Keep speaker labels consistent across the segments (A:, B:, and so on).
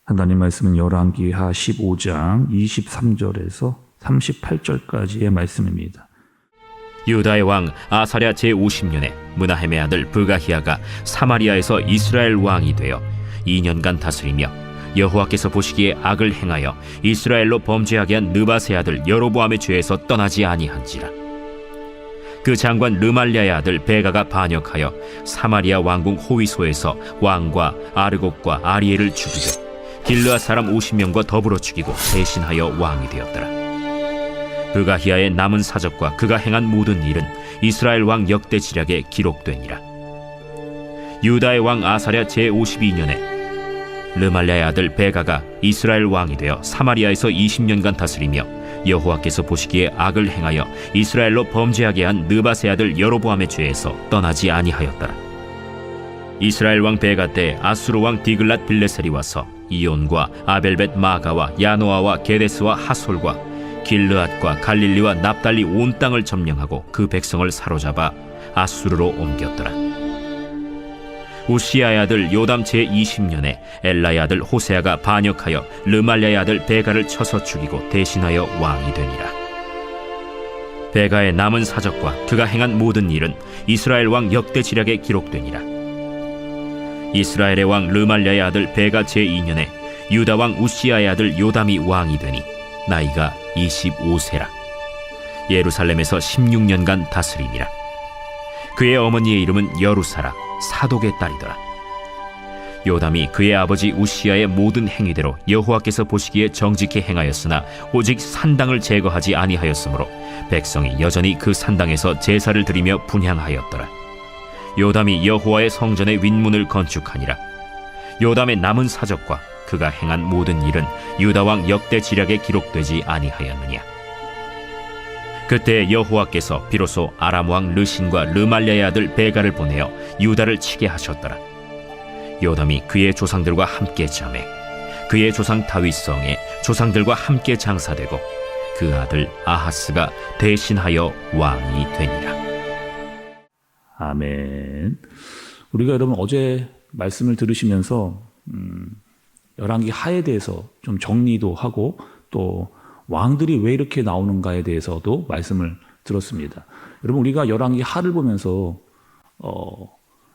A: 하나님 말씀은 열왕기하 15장 23절에서 38절까지의 말씀입니다.
B: 유다의 왕 아사랴 제50년에 므나헴의 아들 브가히야가 사마리아에서 이스라엘 왕이 되어 2년간 다스리며 여호와께서 보시기에 악을 행하여 이스라엘로 범죄하게 한 느밧의 아들 여로보암의 죄에서 떠나지 아니한지라. 그 장관 르말랴의 아들 베가가 반역하여 사마리아 왕궁 호위소에서 왕과 아르곡과 아리엘을 죽이고 길르앗 사람 50명과 더불어 죽이고 대신하여 왕이 되었더라. 브가히야의 남은 사적과 그가 행한 모든 일은 이스라엘 왕 역대 지략에 기록되니라. 유다의 왕 아사랴 제52년에 르말랴의 아들 베가가 이스라엘 왕이 되어 사마리아에서 20년간 다스리며 여호와께서 보시기에 악을 행하여 이스라엘로 범죄하게 한 느밧의 아들 여로보암의 죄에서 떠나지 아니하였더라. 이스라엘 왕 베가 때 아수르 왕 디글랏 빌레셀이 와서 이온과 아벨벳 마가와 야노아와 게데스와 하솔과 길르앗과 갈릴리와 납달리 온 땅을 점령하고 그 백성을 사로잡아 아수르로 옮겼더라. 우시야의 아들 요담 제20년에 엘라의 아들 호세아가 반역하여 르말랴의 아들 베가를 쳐서 죽이고 대신하여 왕이 되니라. 베가의 남은 사적과 그가 행한 모든 일은 이스라엘 왕 역대 지략에 기록되니라. 이스라엘의 왕 르말랴의 아들 베가 제2년에 유다 왕 우시야의 아들 요담이 왕이 되니 나이가 25세라. 예루살렘에서 16년간 다스리니라. 그의 어머니의 이름은 여루사라, 사독의 딸이더라. 요담이 그의 아버지 우시야의 모든 행위대로 여호와께서 보시기에 정직히 행하였으나 오직 산당을 제거하지 아니하였으므로 백성이 여전히 그 산당에서 제사를 드리며 분향하였더라. 요담이 여호와의 성전의 윗문을 건축하니라. 요담의 남은 사적과 그가 행한 모든 일은 유다 왕 역대 지략에 기록되지 아니하였느냐. 그때 여호와께서 비로소 아람 왕 르신과 르말랴의 아들 베가를 보내어 유다를 치게 하셨더라. 요담이 그의 조상들과 함께 잠에 그의 조상 다윗성에 조상들과 함께 장사되고 그 아들 아하스가 대신하여 왕이 되니라.
A: 아멘. 우리가 여러분 어제 말씀을 들으시면서 열왕기 하에 대해서 좀 정리도 하고 또 왕들이 왜 이렇게 나오는가에 대해서도 말씀을 들었습니다. 여러분 우리가 열왕기 하를 보면서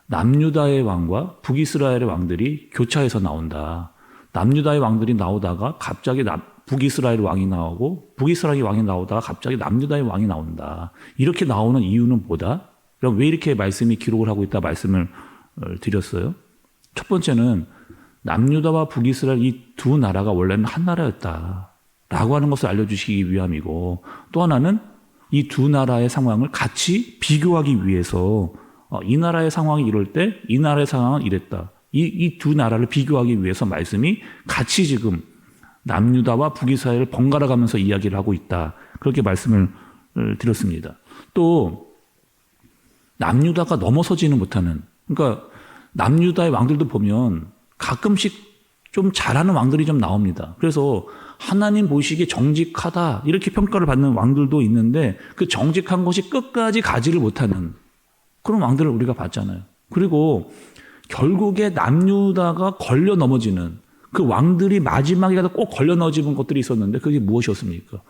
A: 남유다의 왕과 북이스라엘의 왕들이 교차해서 나온다. 남유다의 왕들이 나오다가 갑자기 북이스라엘 왕이 나오고 북이스라엘 왕이 나오다가 갑자기 남유다의 왕이 나온다. 이렇게 나오는 이유는 뭐다? 그럼 왜 이렇게 말씀이 기록을 하고 있다 말씀을 드렸어요? 첫 번째는 남유다와 북이스라엘 이 두 나라가 원래는 한 나라였다라고 하는 것을 알려주시기 위함이고, 또 하나는 이 두 나라의 상황을 같이 비교하기 위해서 이 나라의 상황이 이럴 때 이 나라의 상황은 이랬다. 이 두 나라를 비교하기 위해서 말씀이 같이 지금 남유다와 북이스라엘을 번갈아 가면서 이야기를 하고 있다. 그렇게 말씀을 드렸습니다. 또 남유다가 넘어서지는 못하는, 그러니까 남유다의 왕들도 보면 가끔씩 좀 잘하는 왕들이 좀 나옵니다. 그래서 하나님 보시기에 정직하다 이렇게 평가를 받는 왕들도 있는데 그 정직한 것이 끝까지 가지를 못하는 그런 왕들을 우리가 봤잖아요. 그리고 결국에 남유다가 걸려 넘어지는 그 왕들이 마지막에 꼭 걸려 넘어지는 것들이 있었는데 그게 무엇이었습니까?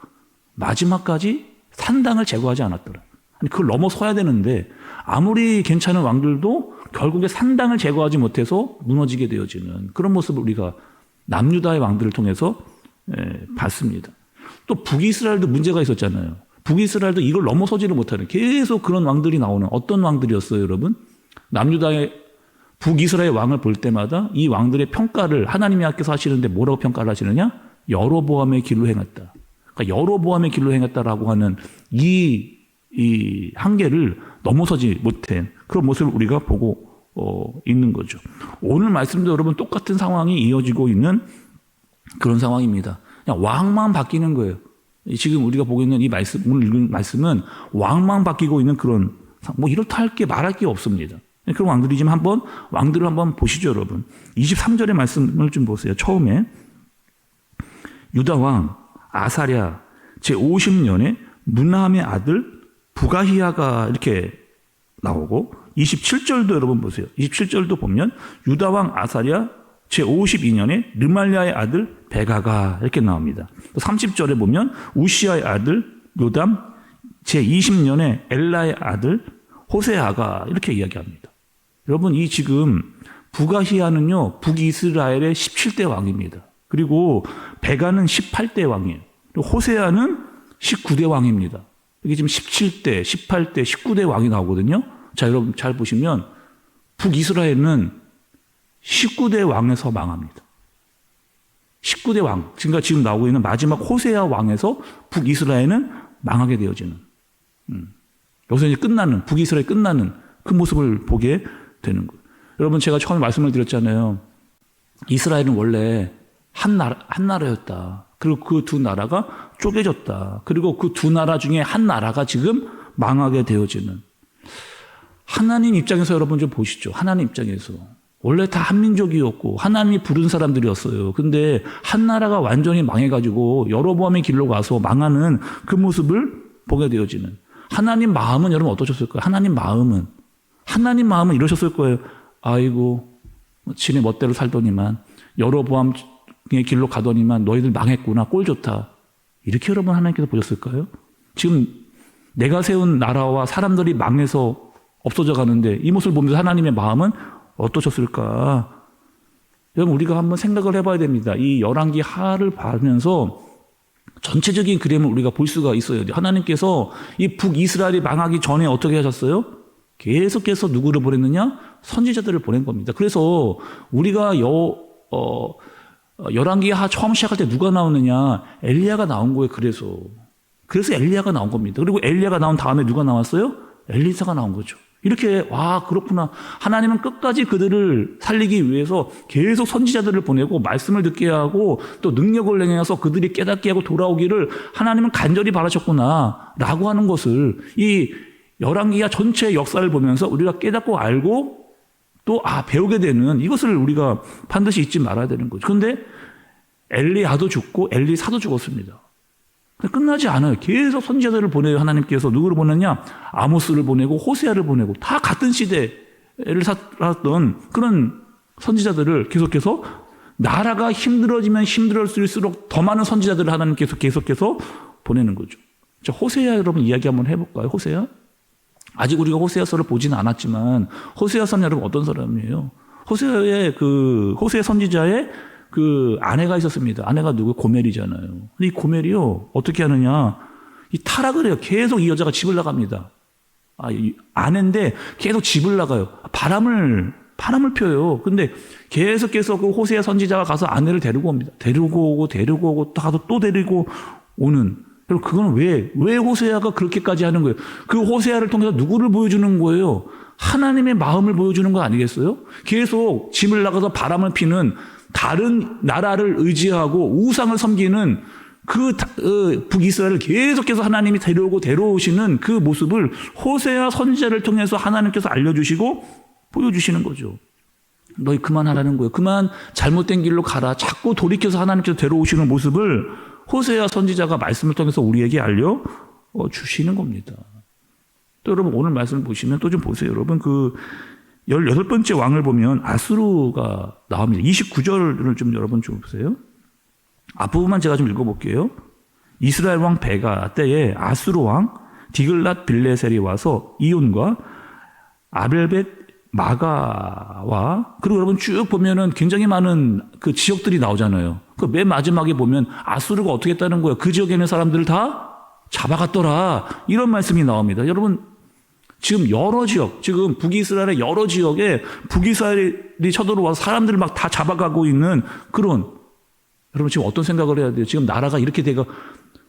A: 마지막까지 산당을 제거하지 않았더라. 아니 그걸 넘어서야 되는데 아무리 괜찮은 왕들도 결국에 산당을 제거하지 못해서 무너지게 되어지는 그런 모습을 우리가 남유다의 왕들을 통해서 봤습니다. 또 북이스라엘도 문제가 있었잖아요. 북이스라엘도 이걸 넘어서지를 못하는 계속 그런 왕들이 나오는 어떤 왕들이었어요, 여러분? 남유다의 북이스라엘 왕을 볼 때마다 이 왕들의 평가를 하나님이 하께서 하시는데 뭐라고 평가를 하시느냐? 여로보암의 길로 행했다. 그러니까 여로보암의 길로 행했다라고 하는 이 한계를 넘어서지 못한 그런 모습을 우리가 보고 있는 거죠. 오늘 말씀도 여러분 똑같은 상황이 이어지고 있는 그런 상황입니다. 그냥 왕만 바뀌는 거예요. 지금 우리가 보고 있는 이 말씀, 오늘 읽은 말씀은 왕만 바뀌고 있는 그런, 뭐 이렇다 할 게 말할 게 없습니다. 그런 왕들이지만 왕들을 한번 보시죠, 여러분. 23절의 말씀을 좀 보세요. 처음에 유다 왕 아사랴 제50년에 므나함의 아들 부가히야가 이렇게 나오고 27절도 여러분 보세요. 27절도 보면 유다 왕 아사랴 제52년에 르말리아의 아들 베가가 이렇게 나옵니다. 또 30절에 보면 우시아의 아들 요담, 제20년에 엘라의 아들 호세아가 이렇게 이야기합니다. 여러분, 이 지금 부가히야는요, 북이스라엘의 17대 왕입니다. 그리고 베가는 18대 왕이에요. 그리고 호세아는 19대 왕입니다. 이게 지금 17대, 18대, 19대 왕이 나오거든요. 자, 여러분 잘 보시면 북이스라엘은 19대 왕에서 망합니다. 19대 왕, 그러니까 지금 나오고 있는 마지막 호세아 왕에서 북이스라엘은 망하게 되어지는, 여기서 이제 끝나는, 북이스라엘 끝나는 그 모습을 보게 되는 거예요. 여러분, 제가 처음에 말씀을 드렸잖아요. 이스라엘은 원래 한 나라였다. 그리고 그 두 나라가 쪼개졌다. 그리고 그 두 나라 중에 한 나라가 지금 망하게 되어지는. 하나님 입장에서 여러분 좀 보시죠. 하나님 입장에서. 원래 다 한민족이었고 하나님이 부른 사람들이었어요. 근데 한 나라가 완전히 망해가지고 여로보암의 길로 가서 망하는 그 모습을 보게 되어지는. 하나님 마음은 여러분 어떠셨을 거예요? 하나님 마음은 이러셨을 거예요. 아이고, 지네 멋대로 살더니만, 여로보암의 길로 가더니만 너희들 망했구나, 꼴 좋다. 이렇게 여러분 하나님께서 보셨을까요? 지금 내가 세운 나라와 사람들이 망해서 없어져 가는데 이 모습을 보면서 하나님의 마음은 어떠셨을까? 여러분, 우리가 한번 생각을 해봐야 됩니다. 이 열왕기 하를 보면서 전체적인 그림을 우리가 볼 수가 있어요. 하나님께서 이 북이스라엘이 망하기 전에 어떻게 하셨어요? 계속해서 누구를 보냈느냐? 선지자들을 보낸 겁니다. 그래서 우리가 열왕기 하 처음 시작할 때 누가 나오느냐? 엘리야가 나온 거예요. 그래서 엘리야가 나온 겁니다. 그리고 엘리야가 나온 다음에 누가 나왔어요? 엘리사가 나온 거죠. 이렇게, 와, 그렇구나. 하나님은 끝까지 그들을 살리기 위해서 계속 선지자들을 보내고 말씀을 듣게 하고 또 능력을 행해서 그들이 깨닫게 하고 돌아오기를 하나님은 간절히 바라셨구나 라고 하는 것을 이 열왕기하 전체의 역사를 보면서 우리가 깨닫고 알고 또 배우게 되는 이것을 우리가 반드시 잊지 말아야 되는 거죠. 그런데 엘리야도 죽고 엘리사도 죽었습니다. 끝나지 않아요. 계속 선지자들을 보내요. 하나님께서 누구를 보냈냐? 아모스를 보내고 호세아를 보내고 다 같은 시대를 살았던 그런 선지자들을 계속해서 나라가 힘들어지면 힘들어질수록 더 많은 선지자들을 하나님께서 계속해서 보내는 거죠. 자, 호세아 여러분 이야기 한번 해볼까요? 호세아? 아직 우리가 호세아서를 보지는 않았지만 호세아서는 여러분 어떤 사람이에요? 호세아 선지자의 그 아내가 있었습니다. 아내가 누구? 고멜이잖아요. 근데 이 고멜이요, 어떻게 하느냐? 이 타락을 해요. 계속 이 여자가 집을 나갑니다. 아내인데 계속 집을 나가요. 바람을 펴요. 근데 계속해서 그 호세아 선지자가 가서 아내를 데리고 옵니다. 데리고 오고 또 데리고 오는. 그럼 그건 왜 호세아가 그렇게까지 하는 거예요? 그 호세아를 통해서 누구를 보여주는 거예요? 하나님의 마음을 보여주는 거 아니겠어요? 계속 집을 나가서 바람을 피는 다른 나라를 의지하고 우상을 섬기는 그 북이스라엘을 계속해서 하나님이 데려오시는 그 모습을 호세아 선지자를 통해서 하나님께서 알려주시고 보여주시는 거죠. 너희 그만하라는 거예요. 그만 잘못된 길로 가라. 자꾸 돌이켜서 하나님께서 데려오시는 모습을 호세아 선지자가 말씀을 통해서 우리에게 알려주시는 겁니다. 또 여러분 오늘 말씀을 보시면 또 좀 보세요. 여러분 18번째 왕을 보면 아수르가 나옵니다. 29절을 좀 여러분 좀 보세요. 앞부분만 제가 좀 읽어볼게요. 이스라엘 왕 베가 때에 아수르 왕 디글랏 빌레셀이 와서 이온과 아벨벳 마가와 그리고 여러분 쭉 보면은 굉장히 많은 그 지역들이 나오잖아요. 그 맨 마지막에 보면 아수르가 어떻게 했다는 거예요? 그 지역에 있는 사람들을 다 잡아갔더라. 이런 말씀이 나옵니다. 여러분 지금 여러 지역, 지금 북이스라엘의 여러 지역에 북이스라엘이 쳐들어와서 사람들을 막 다 잡아가고 있는 그런, 여러분 지금 어떤 생각을 해야 돼요? 지금 나라가 이렇게 돼가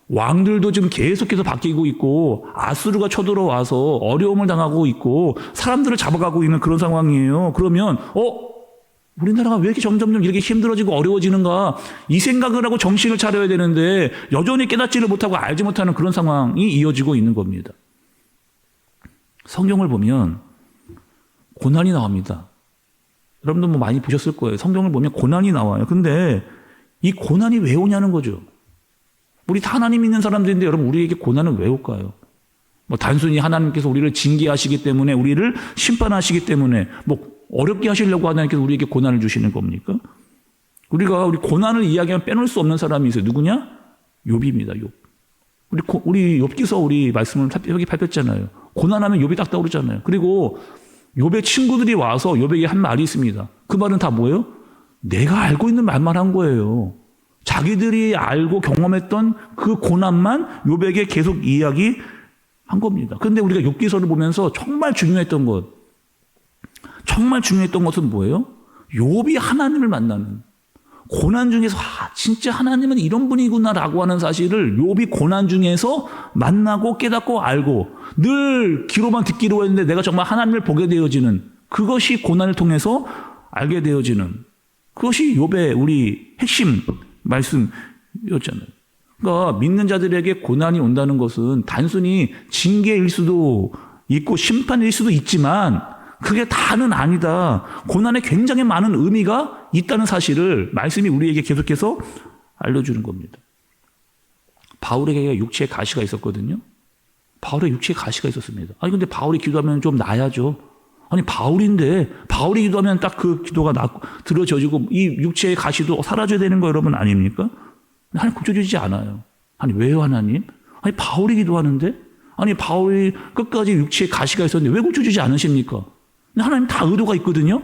A: 왕들도 지금 계속해서 바뀌고 있고 아수르가 쳐들어와서 어려움을 당하고 있고 사람들을 잡아가고 있는 그런 상황이에요. 그러면 우리나라가 왜 이렇게 점점 이렇게 힘들어지고 어려워지는가 이 생각을 하고 정신을 차려야 되는데 여전히 깨닫지를 못하고 알지 못하는 그런 상황이 이어지고 있는 겁니다. 성경을 보면 고난이 나옵니다. 여러분도 뭐 많이 보셨을 거예요. 성경을 보면 고난이 나와요. 근데 이 고난이 왜 오냐는 거죠. 우리 다 하나님 믿는 사람들인데 여러분 우리에게 고난은 왜 올까요? 뭐 단순히 하나님께서 우리를 징계하시기 때문에 우리를 심판하시기 때문에 뭐 어렵게 하시려고 하나님께서 우리에게 고난을 주시는 겁니까? 우리 고난을 이야기하면 빼놓을 수 없는 사람이 있어요. 누구냐? 욥입니다. 욥. 우리 욥기서 우리 말씀을 여기 발표했잖아요. 고난하면 욥이 딱 떠오르잖아요. 그리고 욥의 친구들이 와서 욥에게 한 말이 있습니다. 그 말은 다 뭐예요? 내가 알고 있는 말만 한 거예요. 자기들이 알고 경험했던 그 고난만 욥에게 계속 이야기한 겁니다. 그런데 우리가 욥기서를 보면서 정말 중요했던 것은 뭐예요? 욥이 하나님을 만나는, 고난 중에서 진짜 하나님은 이런 분이구나라고 하는 사실을 욥이 고난 중에서 만나고 깨닫고 알고, 늘 귀로만 듣기로 했는데 내가 정말 하나님을 보게 되어지는, 그것이 고난을 통해서 알게 되어지는, 그것이 욥의 우리 핵심 말씀이었잖아요. 그러니까 믿는 자들에게 고난이 온다는 것은 단순히 징계일 수도 있고 심판일 수도 있지만 그게 다는 아니다. 고난에 굉장히 많은 의미가 있다는 사실을 말씀이 우리에게 계속해서 알려주는 겁니다. 바울에게 육체에 가시가 있었거든요. 바울의 육체에 가시가 있었습니다. 아니 근데 바울이 기도하면 좀 나아야죠. 아니 바울인데 바울이 기도하면 딱 그 기도가 들어져지고 이 육체의 가시도 사라져야 되는 거 여러분 아닙니까? 하나님 고쳐주지 않아요. 아니 왜요 하나님? 아니 바울이 기도하는데, 아니 바울이 끝까지 육체에 가시가 있었는데 왜 고쳐주지 않으십니까? 하나님 다 의도가 있거든요.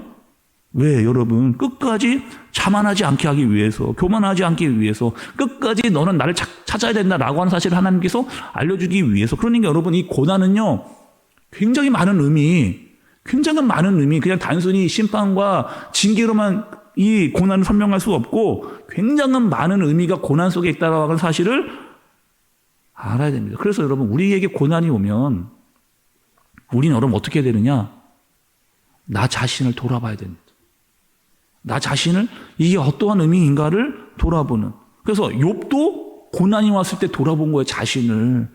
A: 왜 여러분? 끝까지 자만하지 않게 하기 위해서, 교만하지 않기 위해서, 끝까지 너는 나를 찾아야 된다라고 하는 사실을 하나님께서 알려주기 위해서. 그러니까 여러분 이 고난은요 굉장히 많은 의미, 그냥 단순히 심판과 징계로만 이 고난을 설명할 수 없고 굉장히 많은 의미가 고난 속에 있다는 라 사실을 알아야 됩니다. 그래서 여러분 우리에게 고난이 오면 우리는 여러분 어떻게 해야 되느냐? 나 자신을 돌아봐야 됩니다. 나 자신을 이게 어떠한 의미인가를 돌아보는. 그래서 욥도 고난이 왔을 때 돌아본 거예요. 자신을.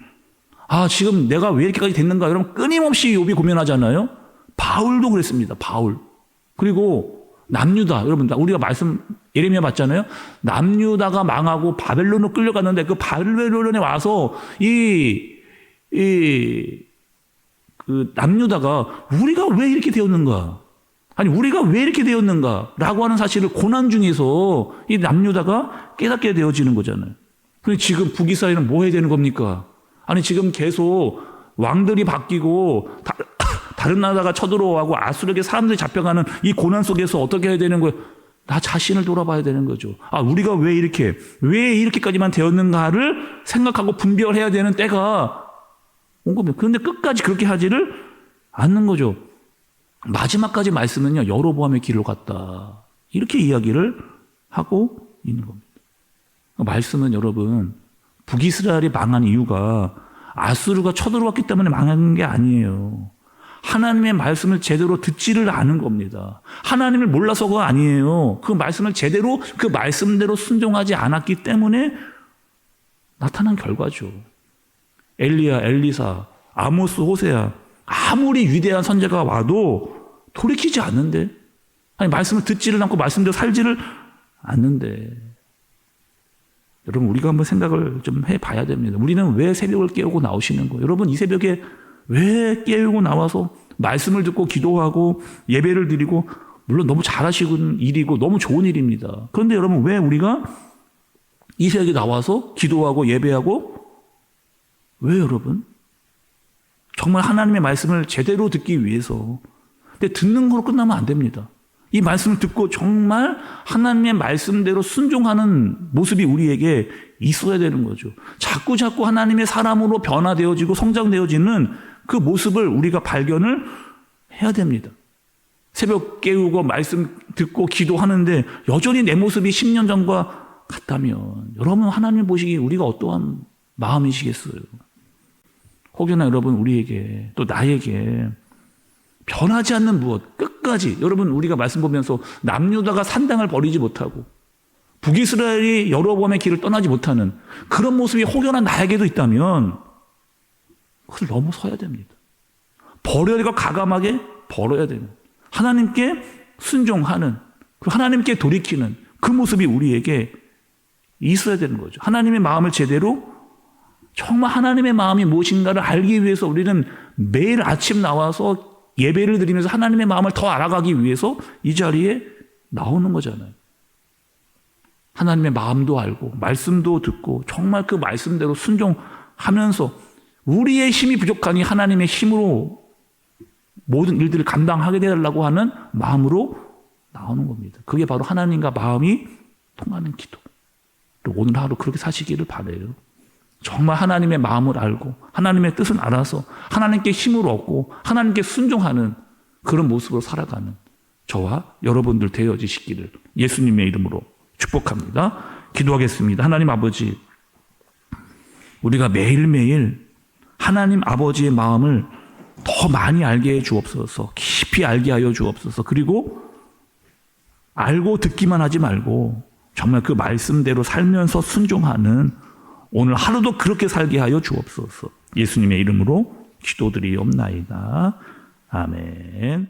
A: 지금 내가 왜 이렇게까지 됐는가? 여러분 끊임없이 욥이 고민하잖아요. 바울도 그랬습니다. 바울. 그리고 남유다. 여러분 우리가 말씀 예레미야 봤잖아요. 남유다가 망하고 바벨론으로 끌려갔는데 그 바벨론에 와서 그 남유다가 우리가 왜 이렇게 되었는가? 아니 우리가 왜 이렇게 되었는가라고 하는 사실을 고난 중에서 이 남유다가 깨닫게 되어지는 거잖아요. 그런데 지금 북이스라엘은 뭐 해야 되는 겁니까? 아니 지금 계속 왕들이 바뀌고 다른 나라가 쳐들어오고 아수르에게 사람들이 잡혀가는 이 고난 속에서 어떻게 해야 되는 거예요? 나 자신을 돌아봐야 되는 거죠. 우리가 왜 이렇게까지만 되었는가를 생각하고 분별해야 되는 때가 온 겁니다. 그런데 끝까지 그렇게 하지를 않는 거죠. 마지막까지 말씀은요, 여로보암의 길로 갔다. 이렇게 이야기를 하고 있는 겁니다. 말씀은 여러분, 북이스라엘이 망한 이유가 아수르가 쳐들어왔기 때문에 망한 게 아니에요. 하나님의 말씀을 제대로 듣지를 않은 겁니다. 하나님을 몰라서가 아니에요. 그 말씀을 제대로 그 말씀대로 순종하지 않았기 때문에 나타난 결과죠. 엘리야, 엘리사, 아모스, 호세야 아무리 위대한 선지자가 와도 돌이키지 않는데, 아니 말씀을 듣지를 않고 말씀대로 살지를 않는데, 여러분 우리가 한번 생각을 좀 해봐야 됩니다. 우리는 왜 새벽을 깨우고 나오시는 거예요? 여러분 이 새벽에 왜 깨우고 나와서 말씀을 듣고 기도하고 예배를 드리고, 물론 너무 잘하시는 일이고 너무 좋은 일입니다. 그런데 여러분 왜 우리가 이 새벽에 나와서 기도하고 예배하고, 왜 여러분? 정말 하나님의 말씀을 제대로 듣기 위해서. 근데 듣는 거로 끝나면 안 됩니다. 이 말씀을 듣고 정말 하나님의 말씀대로 순종하는 모습이 우리에게 있어야 되는 거죠. 자꾸 하나님의 사람으로 변화되어지고 성장되어지는 그 모습을 우리가 발견을 해야 됩니다. 새벽 깨우고 말씀 듣고 기도하는데 여전히 내 모습이 10년 전과 같다면 여러분 하나님 보시기에 우리가 어떠한 마음이시겠어요? 혹여나 여러분 우리에게 또 나에게 변하지 않는 무엇, 끝까지 여러분 우리가 말씀 보면서 남유다가 산당을 버리지 못하고 북이스라엘이 여로보암의 길을 떠나지 못하는 그런 모습이 혹여나 나에게도 있다면 그것을 넘어서야 됩니다. 버려야 되고 가감하게 벌어야 됩니다. 하나님께 순종하는, 그 하나님께 돌이키는 그 모습이 우리에게 있어야 되는 거죠. 하나님의 마음을 제대로, 정말 하나님의 마음이 무엇인가를 알기 위해서 우리는 매일 아침 나와서 예배를 드리면서 하나님의 마음을 더 알아가기 위해서 이 자리에 나오는 거잖아요. 하나님의 마음도 알고 말씀도 듣고 정말 그 말씀대로 순종하면서 우리의 힘이 부족하니 하나님의 힘으로 모든 일들을 감당하게 되려고 하는 마음으로 나오는 겁니다. 그게 바로 하나님과 마음이 통하는 기도. 오늘 하루 그렇게 사시기를 바라요. 정말 하나님의 마음을 알고 하나님의 뜻을 알아서 하나님께 힘을 얻고 하나님께 순종하는 그런 모습으로 살아가는 저와 여러분들 되어지시기를 예수님의 이름으로 축복합니다. 기도하겠습니다. 하나님 아버지, 우리가 매일매일 하나님 아버지의 마음을 더 많이 알게 해 주옵소서. 깊이 알게 하여 주옵소서. 그리고 알고 듣기만 하지 말고 정말 그 말씀대로 살면서 순종하는 오늘 하루도 그렇게 살게 하여 주옵소서. 예수님의 이름으로 기도드리옵나이다. 아멘.